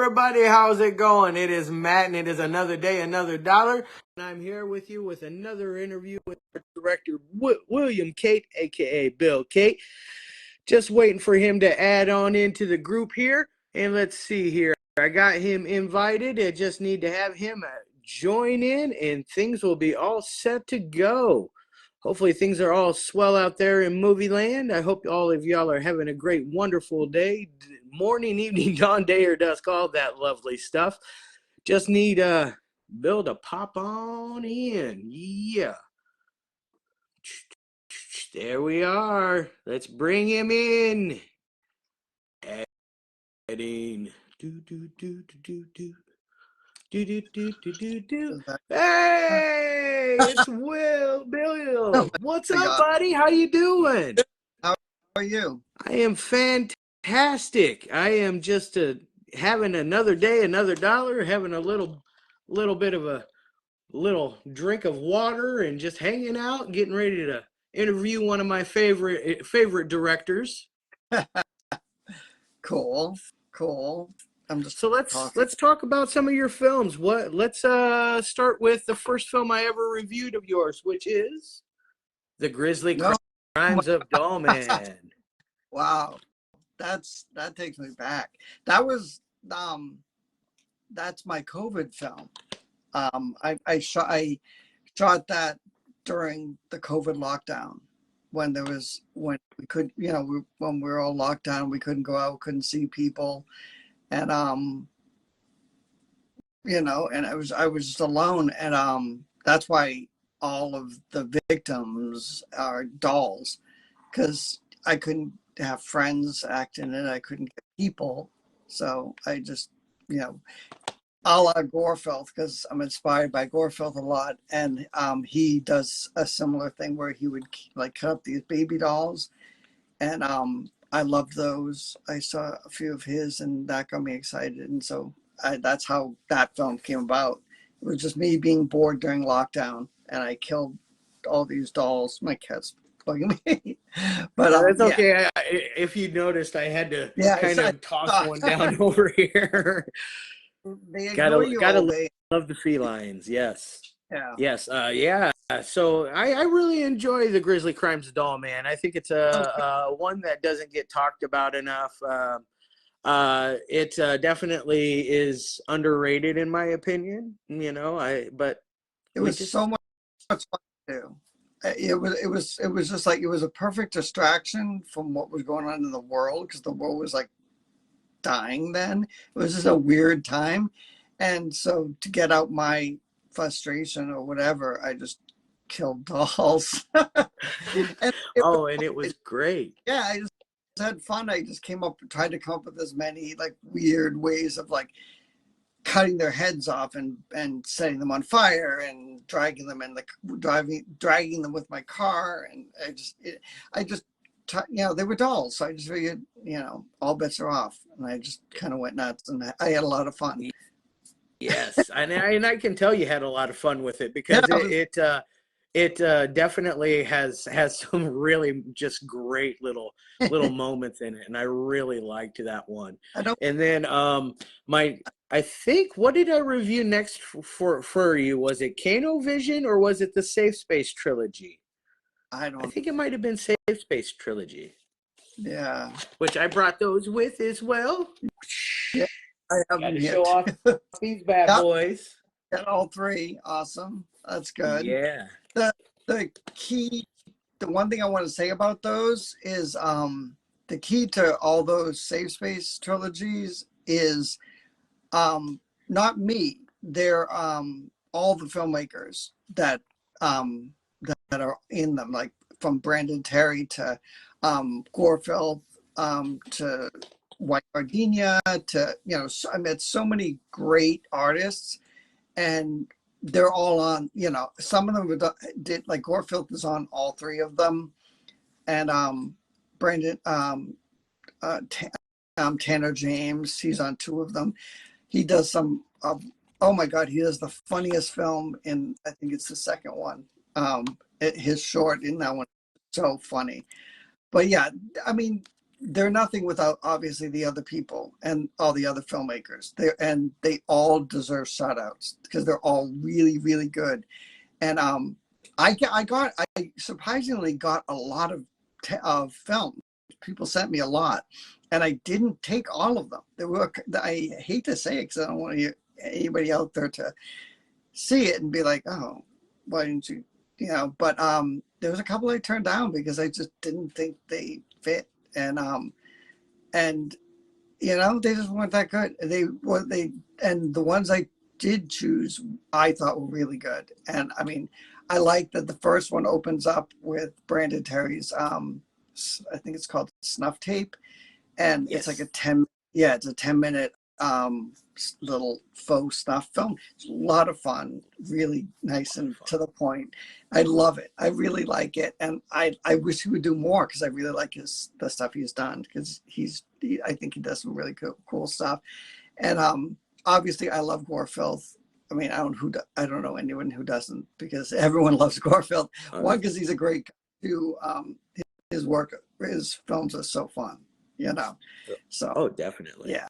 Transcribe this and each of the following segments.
everybody, how's it going? It is Matt, and it is another day, another dollar. And I'm here with you with another interview with director William Cate, aka Bill Cate. Just waiting for him to add on into the group here. And let's see here. I got him invited. I just need to have him join in, and things will be all set to go. Hopefully things are all swell out there in movie land. I hope all of y'all are having a great, wonderful day, morning, evening, dawn, day, or dusk, all that lovely stuff. Just need Bill to pop on in. Yeah. There we are. Let's bring him in. Adding. Do, do, do, do, do, do. Do, do, do, do, do, do. Hey, it's Bill. What's up, buddy? How you doing? How are you? I am fantastic. I am just having another day, another dollar, having a little bit of a little drink of water and just hanging out, getting ready to interview one of my favorite directors. Cool. So let's talk about some of your films. Let's start with the first film I ever reviewed of yours, which is The Grizzly Crimes of Doll Man. Wow, that takes me back. That was that's my COVID film. I shot that during the COVID lockdown when we could, when we were all locked down, we couldn't go out, couldn't see people. And and I was just alone, and that's why all of the victims are dolls, because I couldn't have friends acting it, I couldn't get people, so I just, a la Gour, because I'm inspired by Gour a lot, and he does a similar thing where he would like cut up these baby dolls, and I loved those. I saw a few of his, and that got me excited. And so that's how that film came about. It was just me being bored during lockdown, and I killed all these dolls. My cat's bugging me. But it's okay. Yeah. If you noticed, I had to kind of toss one down over here. Gotta love the felines. Yes. Yeah. Yes. Yeah. So I really enjoy The Grizzly Crimes of Doll Man. I think it's a one that doesn't get talked about enough. It definitely is underrated in my opinion. But it was so much fun to do. It was just like, it was a perfect distraction from what was going on in the world, because the world was like dying then. It was just a weird time, and so to get out my frustration or whatever, I just killed dolls. and it was great. Yeah, I just had fun. I just tried to come up with as many like weird ways of like cutting their heads off and setting them on fire and dragging them in dragging them with my car, and they were dolls, so I just figured, all bets are off, and I just kind of went nuts, and I had a lot of fun. Yes, and I can tell you had a lot of fun with it, because it definitely has some really just great little moments in it, and I really liked that one. And then I think, what did I review next for you? Was it Kano Vision, or was it the Safe Space Trilogy? I think it might have been Safe Space Trilogy. Yeah, which I brought those with as well. Yeah. I have to show off these bad boys. Got all three. Awesome. That's good. Yeah. The one thing I want to say about those is the key to all those Safe Space trilogies is not me. They're all the filmmakers that are in them, like from Brandon Terry to Gore to Whitegardnia to, I met so many great artists, and they're all on, some of them did, like Gore is on all three of them, and Brandon Tanner James, he's on two of them. He does some oh my god, he does the funniest film in, I think it's the second one, his short in that one, so funny. But yeah, I mean, they're nothing without obviously the other people and all the other filmmakers. They all deserve shout outs because they're all really, really good. And I surprisingly got a lot of film. People sent me a lot, and I didn't take all of them. There were, I hate to say it because I don't want anybody out there to see it and be like, oh, why didn't you, you know? But there was a couple I turned down because I just didn't think they fit, and you know, they just weren't that good. And the ones I did choose, I thought were really good. And I mean, I like that the first one opens up with Brandon Terry's, I think it's called Snuff Tape, and Yes. it's like it's a 10-minute little faux snuff film. It's a lot of fun, really nice and to the point. I love it. I really like it, and I wish he would do more because I really like the stuff he's done because I think he does some really cool stuff. And obviously I love Gore filth. I mean, I don't know anyone who doesn't, because everyone loves Gore filth. One, because he's a great guy. Two, his films are so fun, you know. So definitely. yeah.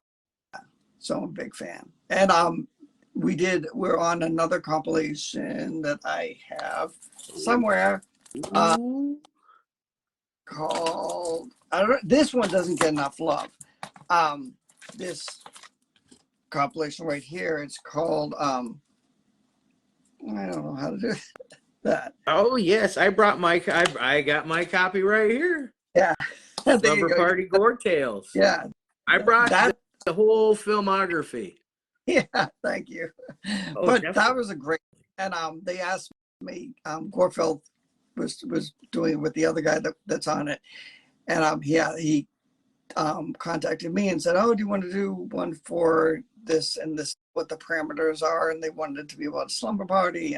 So I'm a big fan. And we're on another compilation that I have somewhere called, I don't know, this one doesn't get enough love. This compilation right here, it's called I don't know how to do that. Oh yes, I got my copy right here. Yeah. Slumber Party Gore Tales. Yeah. I brought the whole filmography. Yeah, thank you. But definitely. That was a great, and they asked me, Gore filth was doing with the other guy that's on it, and he contacted me and said, oh, do you want to do one for this and this, what the parameters are, and they wanted it to be about a slumber party,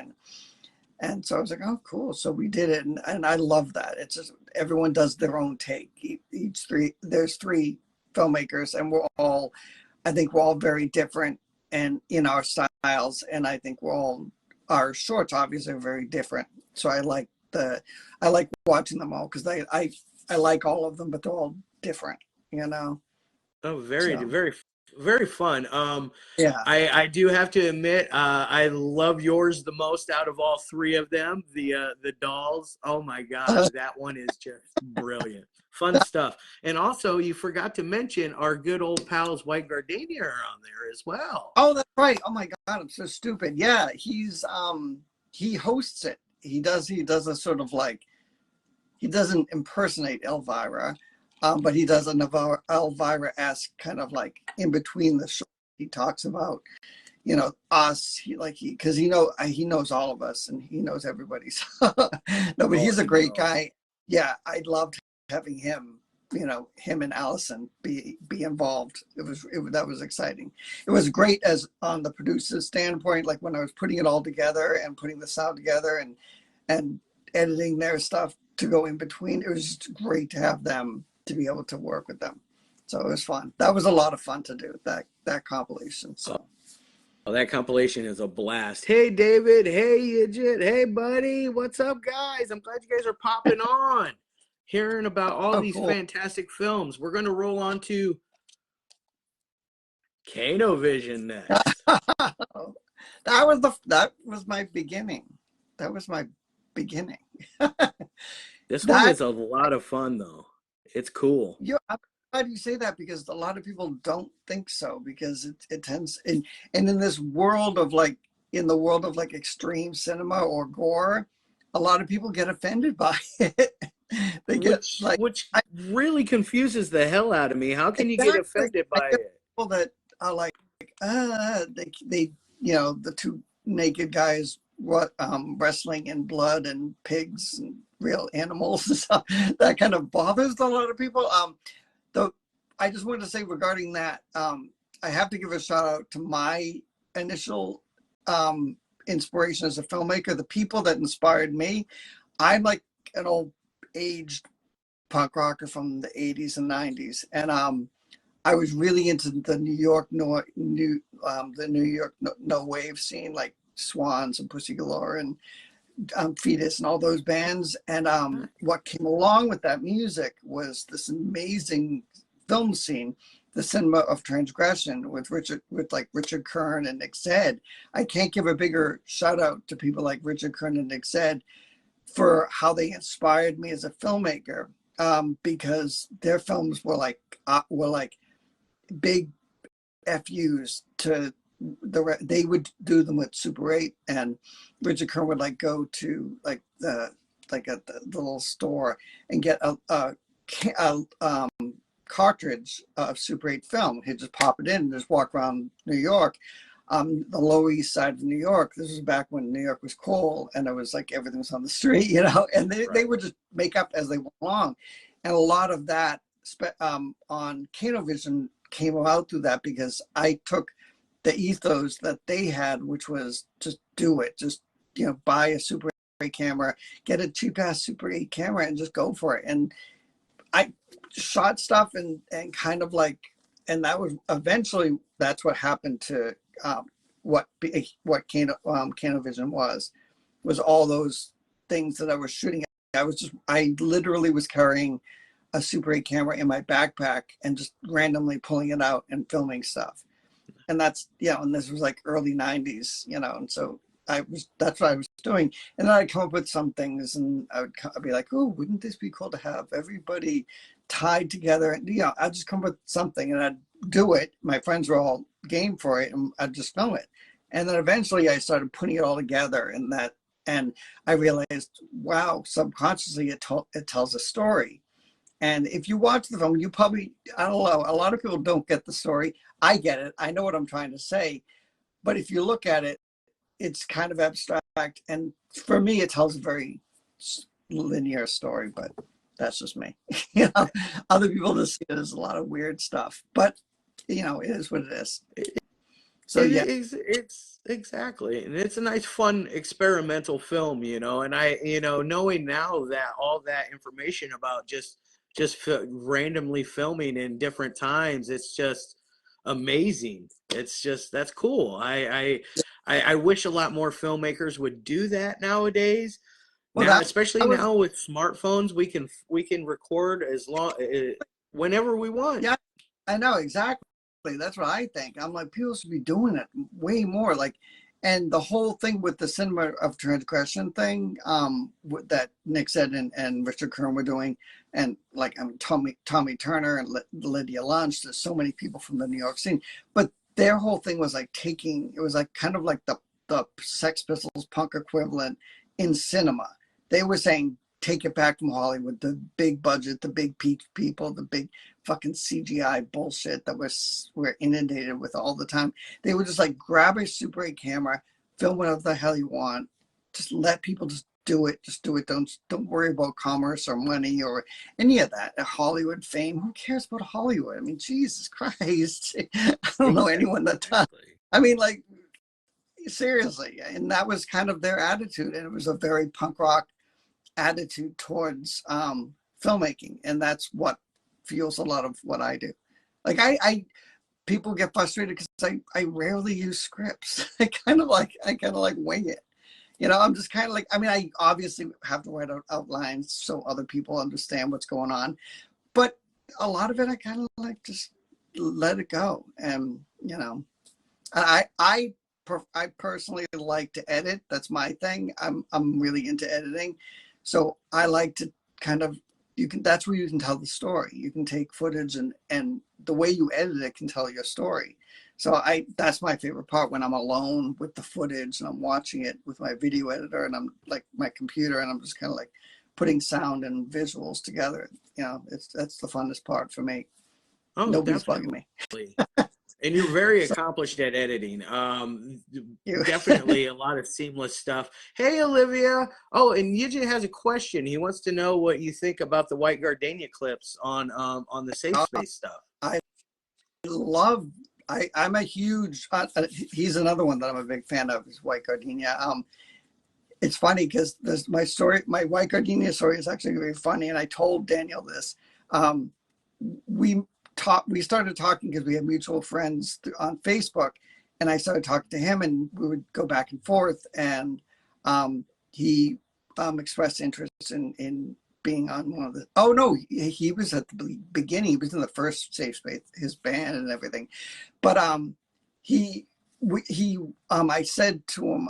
and so I was like, oh, cool. So we did it, and I love that. It's just everyone does their own take. There's three filmmakers, and I think we're all very different and in our styles, and I think our shorts obviously are very different. So I like watching them all because I like all of them, but they're all different, you know. Oh, very fun. Yeah. I do have to admit, I love yours the most out of all three of them. The dolls. Oh my God, that one is just brilliant. Fun stuff. And also, you forgot to mention our good old pals Whitegardnia are on there as well. Oh, that's right. Oh my God, I'm so stupid. Yeah, he hosts it. He does a sort of like, he doesn't impersonate Elvira, but he does an Elvira-esque kind of like in between the show. He talks about, you know, us. Because he knows all of us and he knows everybody. So, no, but he's a great guy. Yeah, I loved having him. You know, him and Allison be involved. That was exciting. It was great as on the producer's standpoint, like when I was putting it all together and putting the sound together and editing their stuff to go in between. It was just great to have them, to be able to work with them. So it was fun. That was a lot of fun to do, that compilation. So that compilation is a blast. Hey David, hey Yijit, hey buddy, what's up guys? I'm glad you guys are popping on, hearing about all these fantastic films. We're gonna roll on to Kano Vision next. That was my beginning. That was my beginning. This one is a lot of fun though. It's cool. Yeah, I'm glad you say that because a lot of people don't think so, because it tends and in this world of like, in the world of like extreme cinema or gore, a lot of people get offended by it. Which really confuses the hell out of me. How can you get offended by it? People that are like, they you know, the two naked guys wrestling in blood and pigs and real animals and stuff, that kind of bothers a lot of people. Though I just wanted to say regarding that, I have to give a shout out to my initial inspiration as a filmmaker, the people that inspired me. I'm like an old aged punk rocker from the 80s and 90s, and I was really into the New York no wave scene, like Swans and Pussy Galore and Fetus and all those bands. And what came along with that music was this amazing film scene, the cinema of transgression with Richard Kern and Nick Zed. I can't give a bigger shout out to people like Richard Kern and Nick Zed for how they inspired me as a filmmaker, because their films were like big FUs to they would do them with Super 8, and Richard Kern would like go to like the little store and get a cartridge of Super 8 film. He'd just pop it in and just walk around New York, the Lower East Side of New York. This was back when New York was cool and it was like everything was on the street, you know, and they would just make up as they went along. And a lot of that on Canovision came out through that, because I took the ethos that they had, which was just do it, just, you know, buy a Super 8 camera, get a cheap ass Super 8 camera and just go for it. And I shot stuff and kind of like, and that was eventually, that's what happened to what Canovision was all those things that I was shooting. I literally was carrying a Super 8 camera in my backpack and just randomly pulling it out and filming stuff. And that's, you know, and this was like early 90s, you know, and so that's what I was doing. And then I'd come up with some things and I'd be like, oh, wouldn't this be cool to have everybody tied together? And, you know, I'd just come up with something and I'd do it. My friends were all game for it and I'd just film it. And then eventually I started putting it all together, and I realized, wow, subconsciously it tells a story. And if you watch the film, you probably, I don't know, a lot of people don't get the story. I get it. I know what I'm trying to say. But if you look at it, it's kind of abstract. And for me, it tells a very linear story, but that's just me. You know, other people just see it as a lot of weird stuff. But, you know, it is what it is. So, yeah. It's exactly, and it's a nice, fun, experimental film, you know. And you know, knowing now that all that information about just randomly filming in different times, it's just amazing. It's just, that's cool. I wish a lot more filmmakers would do that nowadays. Well, Now, especially now with smartphones, we can record as long whenever we want. Yeah, I know, exactly. That's what I think. I'm like, people should be doing it way more. Like, and the whole thing with the cinema of transgression thing, that Nick Zed and Richard Kern were doing, and like Tommy Turner and Lydia Lunch. There's so many people from the New York scene, but their whole thing was like it was like kind of like the Sex Pistols punk equivalent in cinema. They were saying, take it back from Hollywood, the big budget, the big people, the big fucking CGI bullshit that we're inundated with all the time. They would just like grab a Super 8 camera, film whatever the hell you want, just let people just do it. Don't worry about commerce or money or any of that. Hollywood fame, who cares about Hollywood? I mean, Jesus Christ. I don't know anyone that does. I mean, like, seriously. And that was kind of their attitude. And it was a very punk rock attitude towards filmmaking, and that's what fuels a lot of what I do. Like I people get frustrated because I rarely use scripts. I kind of like wing it. You know, I'm just kind of like, I mean, I obviously have to write out outlines so other people understand what's going on, but a lot of it I kind of like just let it go. And you know, I personally like to edit. That's my thing. I'm really into editing. So I like to kind of, that's where you can tell the story. You can take footage and the way you edit it can tell your story. So that's my favorite part, when I'm alone with the footage and I'm watching it with my video editor and I'm like my computer and I'm just kind of like putting sound and visuals together. You know, that's the funnest part for me. Oh, nobody's definitely. bugging me. And you're very accomplished at editing. Definitely a lot of seamless stuff. Hey, Olivia. Oh, and Yijin has a question. He wants to know what you think about the Whitegardnia clips on the safe space stuff. I'm a huge, he's another one that I'm a big fan of, is Whitegardnia. It's funny because my Whitegardnia story is actually very funny. And I told Daniel this. We started talking because we had mutual friends on Facebook, and I started talking to him and we would go back and forth. And he expressed interest in being on one of the. Oh no, he was at the beginning. He was in the first Safe Space, his band and everything. But he I said to him,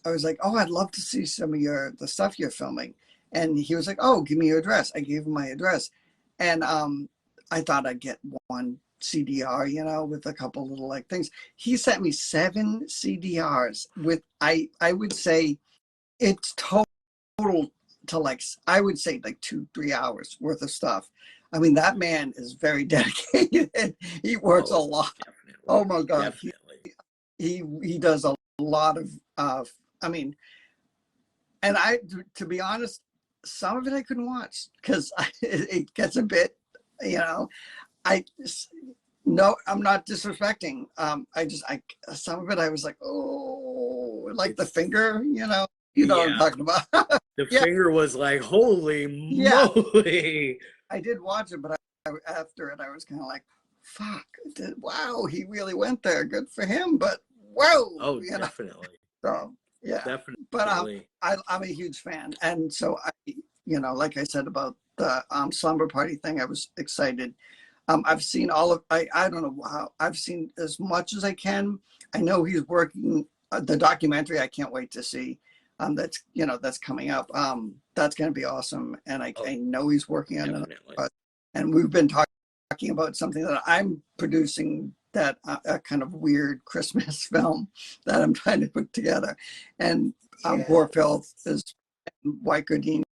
I was like, oh, I'd love to see some of the stuff you're filming. And he was like, oh, give me your address. I gave him my address. And I thought I'd get one CDR, you know, with a couple little like things. He sent me 7 CDRs with, I would say it's total to like, I would say like 2-3 hours worth of stuff. I mean, that man is very dedicated. He works a lot. Definitely. Oh my God. Definitely. He does a lot of, I mean, and to be honest, some of it I couldn't watch because it gets a bit, you know, no, I'm not disrespecting. Some of it I was like, oh, like the finger, you know what I'm talking about. The Yeah. finger was like, holy moly. I did watch it, but after it, I was kind of like, fuck, wow, he really went there. Good for him, but whoa. Oh, definitely. So, yeah. Definitely. But I'm a huge fan. And so, like I said about the slumber party thing, I was excited. I've seen all of, I don't know how, I've seen as much as I can. I know he's working, the documentary I can't wait to see. That's coming up. That's going to be awesome. And I know he's working on it. And we've been talking about something that I'm producing, that a kind of weird Christmas film that I'm trying to put together. And Gore is Whitegardnia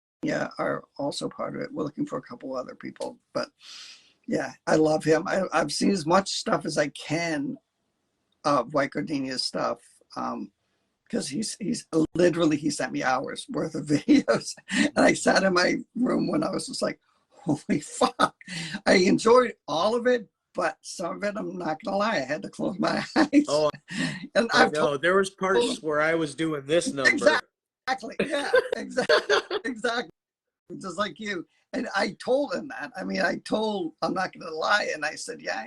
are also part of it. We're looking for a couple other people, but yeah, I love him. I've seen as much stuff as I can of Whitegardinia's stuff. Because he's literally, he sent me hours worth of videos. And I sat in my room when I was just like, holy fuck. I enjoyed all of it, but some of it, I'm not gonna lie, I had to close my eyes. Oh, and I know there was parts where I was doing this number. Exactly. Yeah, exactly. Just like you. And I told him that. I mean, I'm not gonna lie, and I said, yeah,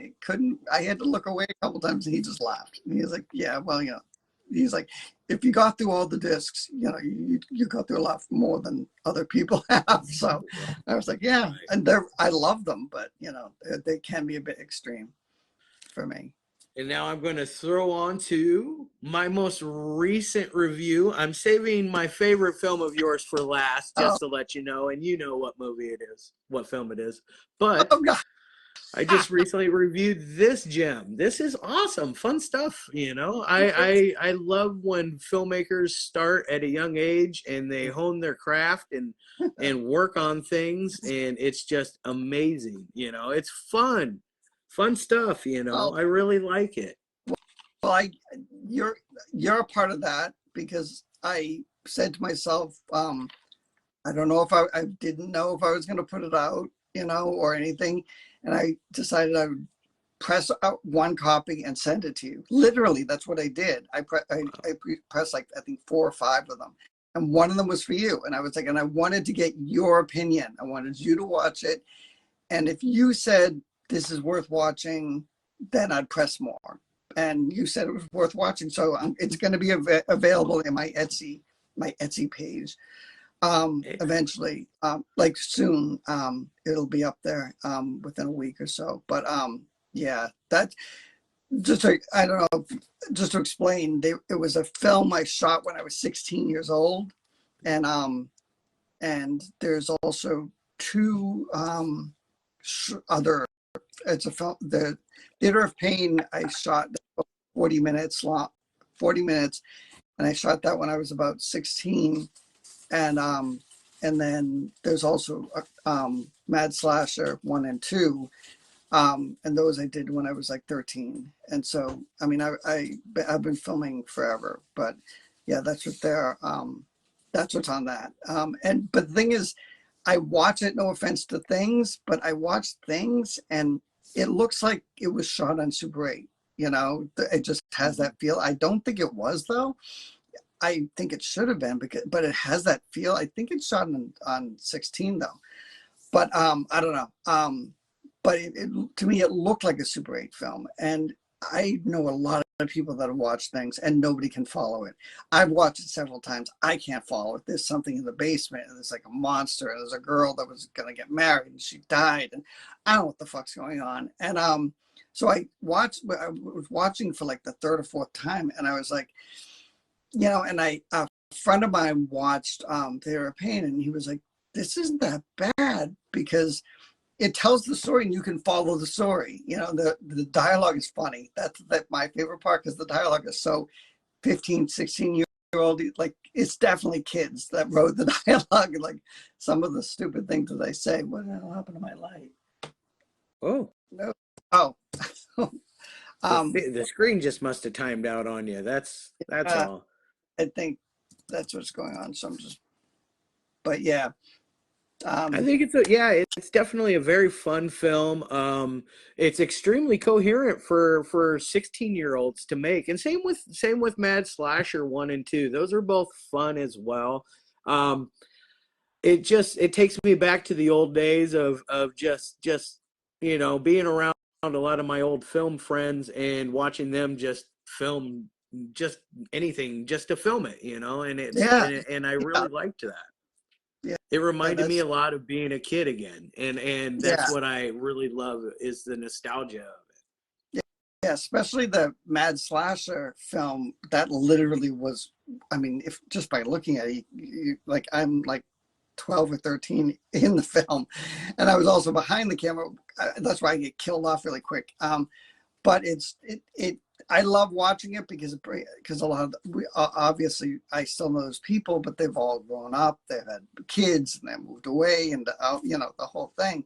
I had to look away a couple times, and he just laughed. And he was like, yeah, well, he's like, if you got through all the discs, you got through a lot more than other people have. So I was like, yeah, and I love them, but they can be a bit extreme for me. And now I'm going to throw on to my most recent review. I'm saving my favorite film of yours for last, just to let you know, and you know what movie it is, what film it is. But I just recently reviewed this gem. This is awesome, fun stuff. I love when filmmakers start at a young age and they hone their craft and work on things, and it's just amazing. It's fun stuff. I really like it. Well, you're a part of that, because I said to myself, I don't know if I didn't know if I was going to put it out, or anything. And I decided I would press out one copy and send it to you. Literally, that's what I did. I pressed like, I think 4 or 5 of them. And one of them was for you. And I was like, and I wanted to get your opinion. I wanted you to watch it. And if you said, this is worth watching, then I'd press more. And you said it was worth watching. So it's going to be available in my Etsy page. Eventually, like soon, it'll be up there within a week or so. But yeah, that I don't know, just to explain, it was a film I shot when I was 16 years old, and there's also 2 other. It's a film, the Theater of Pain. I shot 40 minutes long, 40 minutes, and I shot that when I was about 16. And then there's also Mad Slasher 1 and 2, and those I did when I was like 13. And so, I mean, I've been filming forever, but yeah, that's what that's what's on that. But the thing is, I watch it. No offense to Things, but I watch Things, and it looks like it was shot on Super 8. It just has that feel. I don't think it was, though. I think it should have been, but it has that feel. I think it's shot on 16 though, but I don't know. But to me, it looked like a Super 8 film, and I know a lot of people that have watched things and nobody can follow it. I've watched it several times. I can't follow it. There's something in the basement and there's like a monster and there's a girl that was going to get married and she died and I don't know what the fuck's going on. And so I was watching for like the third or fourth time and I was like, you know, and a friend of mine watched Theater of Pain and he was like, this isn't that bad because it tells the story and you can follow the story. You know, the dialogue is funny. That's my favorite part because the dialogue is so 15, 16-year-old, like it's definitely kids that wrote the dialogue and like some of the stupid things that they say. What the hell happened to my light? Oh, No. Oh. the screen just must have timed out on you. That's all. I think that's what's going on. So I'm just, but yeah. I think it's definitely a very fun film. It's extremely coherent for 16-year-olds to make, and same with Mad Slasher 1 and 2. Those are both fun as well. It takes me back to the old days of just you know, being around a lot of my old film friends and watching them just film just anything just to film it, you know, and I really liked that. Yeah, it reminded me that's a lot of being a kid again, and that's yeah, what I really love is the nostalgia of yeah, yeah. Especially the Mad Slasher film. That literally was. I mean, if just by looking at it, like I'm like 12 or 13 in the film, and I was also behind the camera. That's why I get killed off really quick. But it I love watching it because a lot of we obviously I still know those people, but they've all grown up, they've had kids, and they moved away, and you know, the whole thing.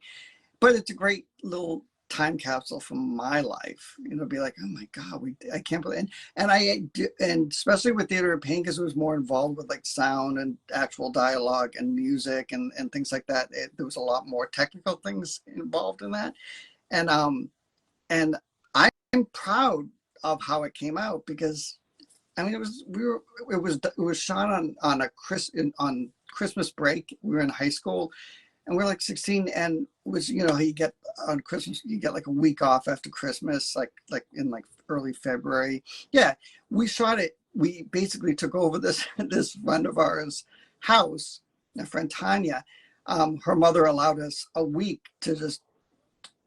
But it's a great little time capsule from my life. You know, be like, oh my god, I can't believe, and especially with Theater of Pain because it was more involved with like sound and actual dialogue and music and things like that. There was a lot more technical things involved in that, and I'm proud of how it came out because I mean it was shot on Christmas break. We were in high school and we are like 16 and it was, you know, you get on Christmas you get like a week off after Christmas, like in like early February. Yeah, we shot it. We basically took over this friend of ours house, my friend Tanya. Her mother allowed us a week to just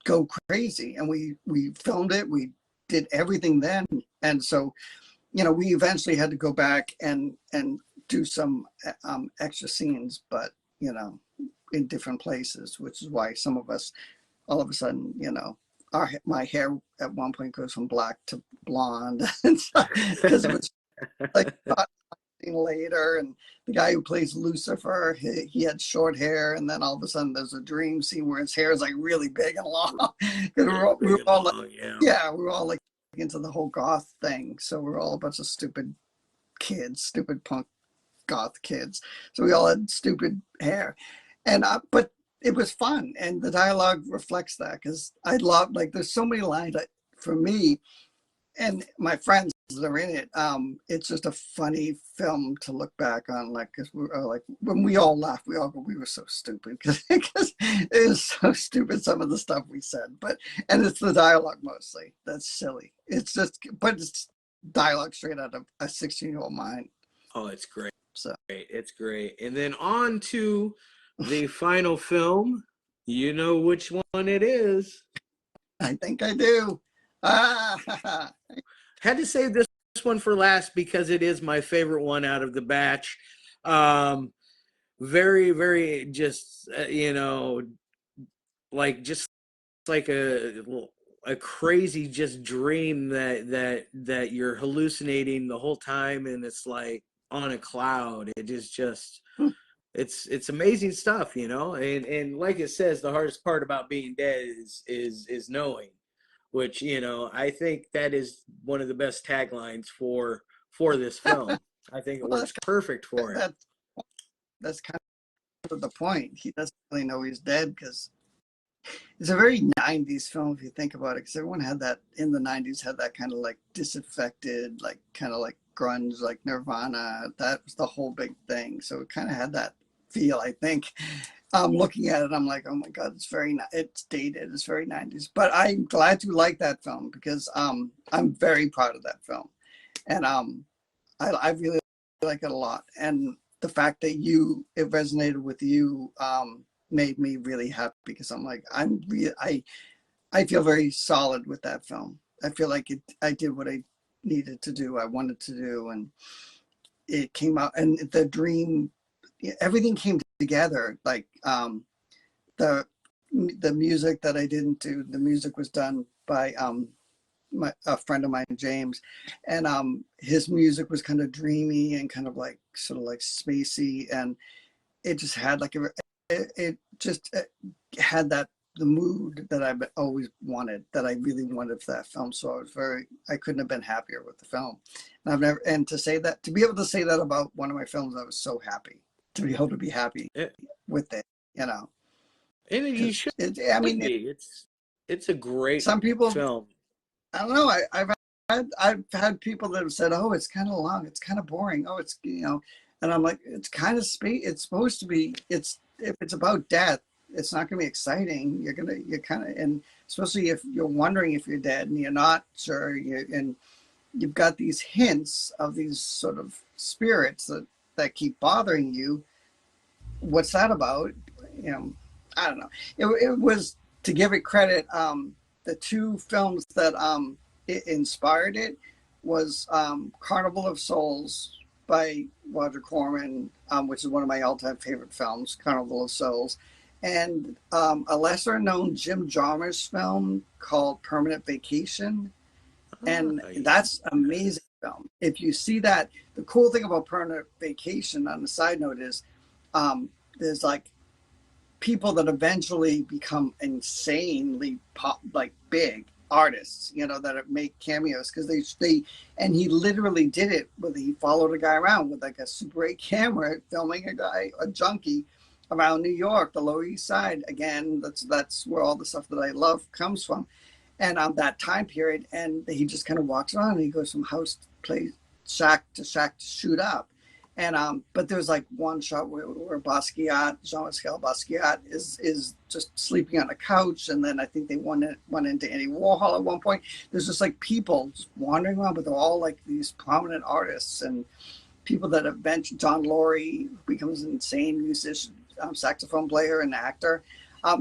go crazy and we filmed it. We did everything then, and so you know we eventually had to go back and do some extra scenes, but you know, in different places, which is why some of us all of a sudden, you know, my hair at one point goes from black to blonde because it was like later. And the guy who plays Lucifer, he had short hair, and then all of a sudden there's a dream scene where his hair is like really big and long. We were all like, yeah, we were all like into the whole goth thing. So we're all a bunch of stupid kids, stupid punk goth kids. So we all had stupid hair, and but it was fun, and the dialogue reflects that because I love, like, there's so many lines that, for me and my friends that are in it, it's just a funny film to look back on, like, because we are like, when we all laughed, we were so stupid because it is so stupid, some of the stuff we said, and it's the dialogue mostly that's silly. It's just, but it's dialogue straight out of a 16-year-old mind. Oh, it's great. So It's great. And then on to the final film. You know which one it is. I think I do. Had to save this one for last because it is my favorite one out of the batch. Very, very just, you know, like just like a crazy just dream that you're hallucinating the whole time, and it's like on a cloud. It is just it's amazing stuff, you know. And like it says, the hardest part about being dead is knowing, which, you know, I think that is one of the best taglines for this film. I think it Well, works perfect for it. That's kind of the point. He doesn't really know he's dead because it's a very 90s film if you think about it, because everyone had that in the 90s, had that kind of like disaffected, like kind of like grunge, like Nirvana. That was the whole big thing. So it kind of had that feel, I think. I'm looking at it, I'm like, oh my God, it's dated, it's very 90s. But I'm glad you like that film because I'm very proud of that film. And I really like it a lot. And the fact that it resonated with you made me really happy because I'm like, I feel very solid with that film. I feel like I did what I needed to do, I wanted to do, and it came out, and the dream, everything came together. Like the music that I didn't do, the music was done by a friend of mine, James, and his music was kind of dreamy and kind of like sort of like spacey, and it just had like it just had that the mood that I've always wanted, that I really wanted for that film. So I couldn't have been happier with the film. And to be able to say that about one of my films, I was so happy to be able to be happy It, with it, you know, and you because should I mean, be. It's a great some people, film. I don't know. I've had people that have said, "Oh, it's kind of long. It's kind of boring. Oh, it's and I'm like, it's kind of It's supposed to be. If it's about death, it's not going to be exciting. You're kind of, and especially if you're wondering if you're dead and you're not sure. And you've got these hints of these sort of spirits that keep bothering you. What's that about? I don't know. It was, to give it credit. The two films that it inspired it was Carnival of Souls by Roger Corman, which is one of my all-time favorite films, Carnival of Souls, and a lesser-known Jim Jarmusch film called Permanent Vacation, and that's an amazing film. If you see that, the cool thing about Permanent Vacation, on the side note, is there's like people that eventually become insanely like big artists, that make cameos because and he literally did it he followed a guy around with like a Super 8 camera filming a junkie around New York, the Lower East Side. Again, that's where all the stuff that I love comes from, and that time period. And he just kind of walks around and he goes from house to place, shack to shoot up. And but there's like one shot where Basquiat, Jean-Michel Basquiat, is just sleeping on a couch, and then I think they went into Andy Warhol at one point. There's just like people just wandering around, but they're all like these prominent artists and people that have ventured. John Laurie, who becomes an insane musician, saxophone player and actor,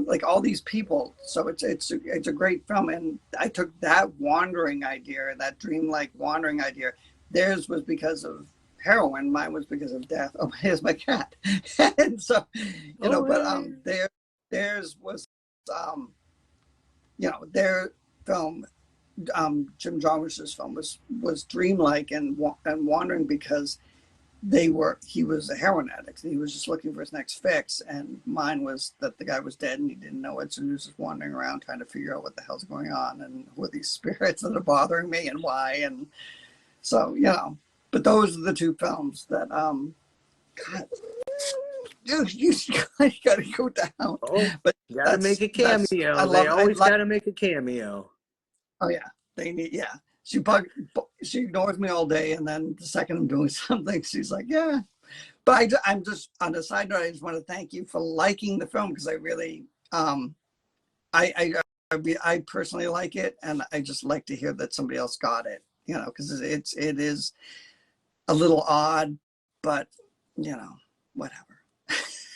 like all these people. So it's a great film, and I took that wandering idea, that dreamlike wandering idea. Theirs was because of heroin, mine was because of death. Oh, here's my cat. And so, theirs was their film, Jim Jarmusch's film was dreamlike and wandering because he was a heroin addict and he was just looking for his next fix, and mine was that the guy was dead and he didn't know it, so he was just wandering around trying to figure out what the hell's going on and who are these spirits that are bothering me and why. And so, but those are the two films that God, dude, you gotta go down. Oh, But gotta make a cameo. They always gotta make a cameo. Oh yeah, they need. Yeah, she ignores me all day, and then the second I'm doing something, she's like, yeah. But I'm just, on the side note, I just want to thank you for liking the film, because I really, I personally like it, and I just like to hear that somebody else got it, because it is a little odd, but whatever.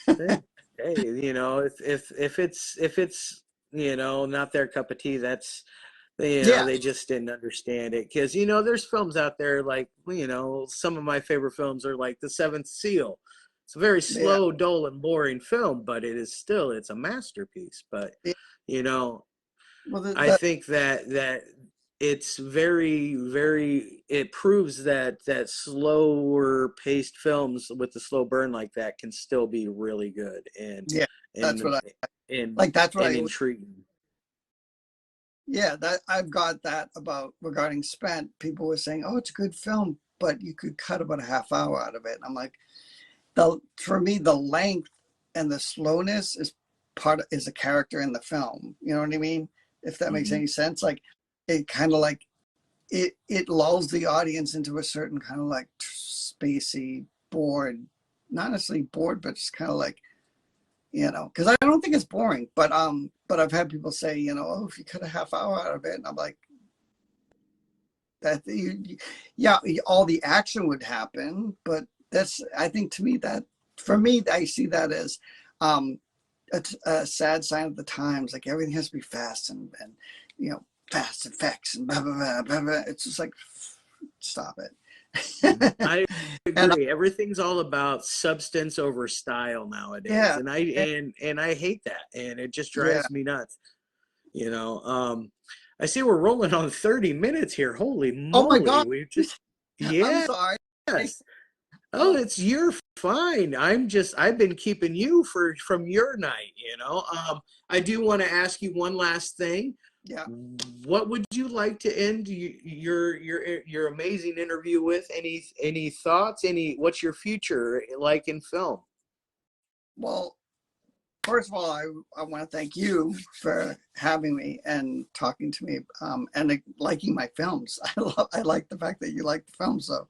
Hey, if it's not their cup of tea, that's they just didn't understand it. Because there's films out there like some of my favorite films are like The Seventh Seal. It's a very slow, dull, and boring film, but it's a masterpiece. But I think that it's very, very, it proves that slower paced films with the slow burn like that can still be really good and that's what intriguing. Yeah, that I've got that regarding Spent. People were saying, "Oh, it's a good film, but you could cut about a half hour out of it." And I'm like, for me, the length and the slowness is a character in the film. You know what I mean? If that makes any sense, like it kind of like it lulls the audience into a certain kind of like spacey, bored, not necessarily bored, but just kind of like you know, because I don't think it's boring. But I've had people say, you know, oh, if you cut a half hour out of it, and I'm like, that yeah, all the action would happen, but that's, I think, to me, that for me, I see that as a sad sign of the times. Like everything has to be fast and you know, fast effects and blah blah blah blah, blah. It's just like, stop it. I And agree. Everything's all about substance over style nowadays, yeah, and I hate that, and it just yeah. drives me nuts. You know, I see we're rolling on 30 minutes here. Holy Oh my moly, God, we just I'm yes. sorry. Oh, Oh, it's you're fine. I've been keeping you from your night, you know. I do want to ask you one last thing. yeah. What would you like to end your amazing interview with? Any thoughts? What's your future like in film? Well, first of all, I want to thank you for having me and talking to me, and liking my films. I like the fact that you like the film. So,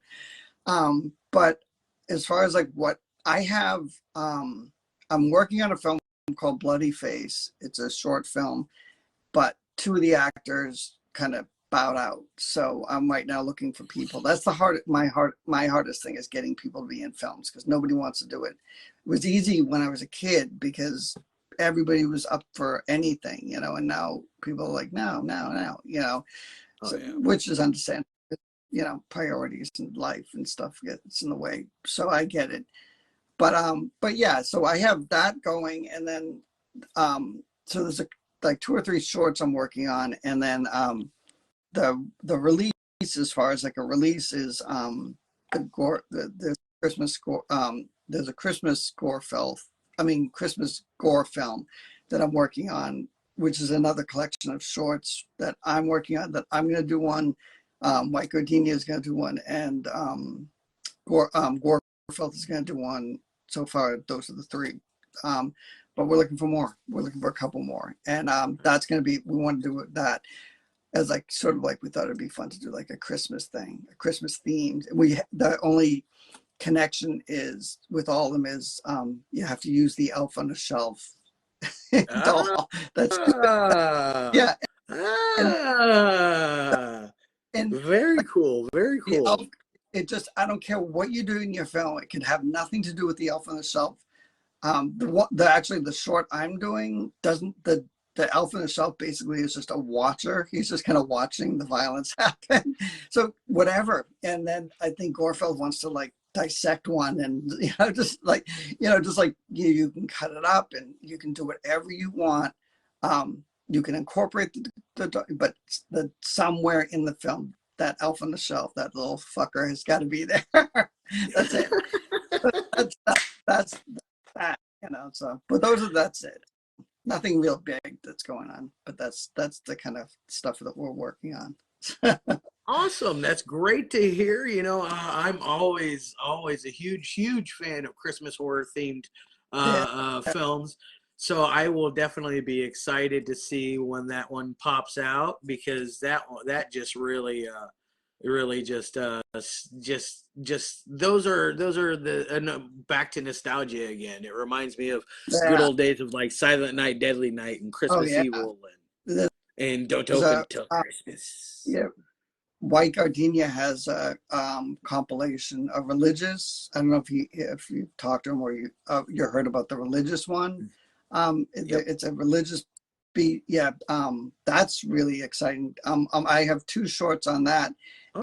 but as far as like what I have, I'm working on a film called Bloody Face. It's a short film, but two of the actors kind of bowed out. So I'm right now looking for people. That's my hardest thing is getting people to be in films, because nobody wants to do it. It was easy when I was a kid because everybody was up for anything, you know, and now people are like, no, no, no, you know, Oh so, yeah. which is understandable. You know, priorities in life and stuff gets in the way. So I get it. But yeah, so I have that going, and then so there's like two or three shorts I'm working on, and then the release, as far as like a release, is the Christmas Gore, there's a Christmas Gore film, Christmas Gore film that I'm working on, which is another collection of shorts that I'm working on, that I'm going to do one. Whitegardnia is going to do one, and Gore is going to do one. So far, those are the three. But we're looking for more. We're looking for a couple more, and that's going to be. We want to do that as like sort of like, we thought it'd be fun to do like a Christmas thing, a Christmas themed. The only connection is with all of them is you have to use the elf on the shelf Ah, doll. That's yeah, and ah, and very cool. Very the elf. cool. It just, I don't care what you do in your film. It can have nothing to do with the elf on the shelf. Actually the short I'm doing doesn't, the elf on the shelf basically is just a watcher. He's just kind of watching the violence happen. So whatever. And then I think Gorefeld wants to like dissect one, and just like you can cut it up and you can do whatever you want. You can incorporate but somewhere in the film, that elf on the shelf, that little fucker has got to be there. That's it. That's that, you know. So, but that's it. Nothing real big that's going on, but that's the kind of stuff that we're working on. Awesome. That's great to hear. You know, I'm always a huge fan of Christmas horror themed Yeah, films. So I will definitely be excited to see when that one pops out, because that just really just those are the back to nostalgia again. It reminds me of good yeah. old days of like Silent Night, Deadly Night, and Oh Christmas yeah. Evil, There's and Don't a Open Till Christmas. yeah. White Gardenia has a compilation of religious. I don't know if you talked to him, or you heard about the religious one. Yep. It's a religious beat. Yeah, that's really exciting. I have two shorts on that,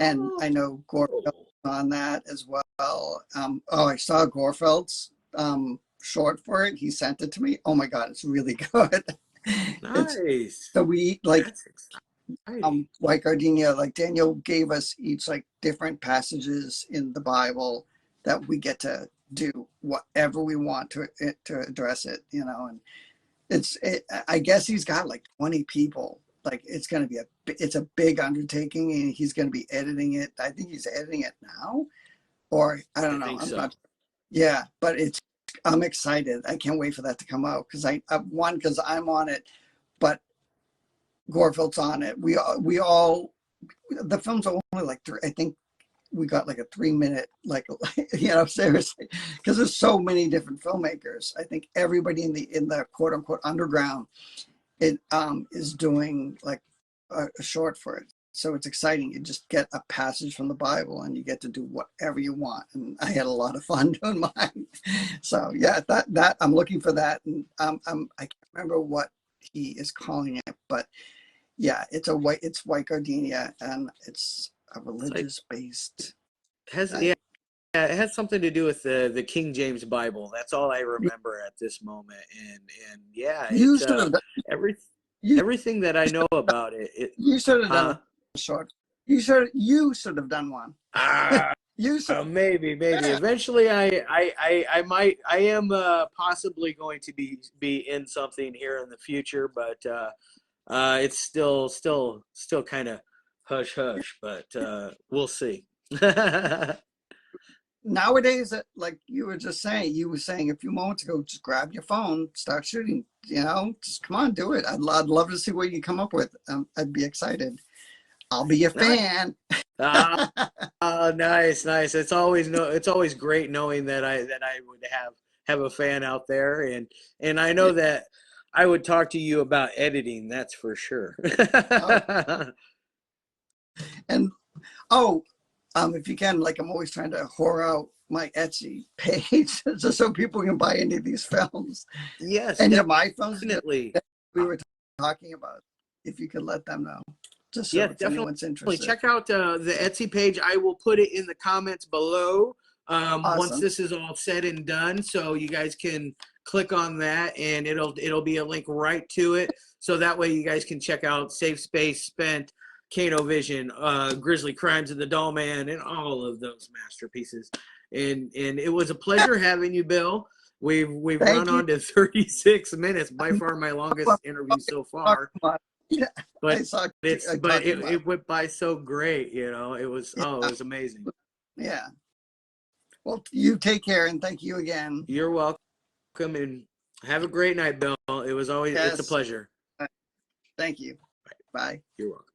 and Oh, I know Gorefeld's on that as well. I saw Gorefeld's short for it. He sent it to me. Oh my God, it's really good. It's nice. so we like That's exciting. like Gardenia, like Daniel gave us each like different passages in the Bible that we get to do whatever we want to address it, you know. And I guess he's got like 20 people. Like it's going to be it's a big undertaking, and he's going to be editing it. I think he's editing it now, or I I don't know. think I'm so. not. Yeah, but I'm excited. I can't wait for that to come out, because because I'm on it, but Gorefeld's on it. We all, the films are only like three, I think we got like a 3-minute, like, you know, seriously, because there's so many different filmmakers. I think everybody in the quote unquote underground, it is doing like a short for it. So it's exciting. You just get a passage from the Bible and you get to do whatever you want. And I had a lot of fun doing mine. So yeah, that I'm looking for that. And I can't remember what he is calling it, but yeah, it's Whitegardnia, and it's a religious based. Yeah, it has something to do with the King James Bible. That's all I remember at this moment. And yeah, You it's should have done, every you everything that I know about it. you should have done Huh? a short. You should have done one. Ah, You should. maybe. Yeah. Eventually, I might. I am possibly going to be in something here in the future, but it's still kind of hush hush. But we'll see. Nowadays, like you were saying a few moments ago, just grab your phone, start shooting. You know, just come on, do it. I'd love to see what you come up with. I'd be excited. I'll be a Nice. fan. Nice. It's always great knowing that I would have a fan out there, and I know that I would talk to you about editing. That's for sure. And if you can, like, I'm always trying to whore out my Etsy page just so people can buy any of these films. Yes, And my films definitely. we were talking about, if you could let them know, just so Yes, if definitely. anyone's interested. Check out the Etsy page. I will put it in the comments below once Awesome. this is all said and done, so you guys can click on that, and it'll be a link right to it. So that way you guys can check out Safe Space, Spent, Kano Vision, Grizzly Crimes, and the Doll Man, and all of those masterpieces. And it was a pleasure having you, Bill. We've Thank run you. on to 36 minutes, by far my longest interview so far. Yeah, But I it went by so great, you know. It was yeah, it was amazing. yeah. Well, you take care, and thank you again. You're welcome, and have a great night, Bill. It's a Yes. pleasure. Thank you. Bye. You're welcome.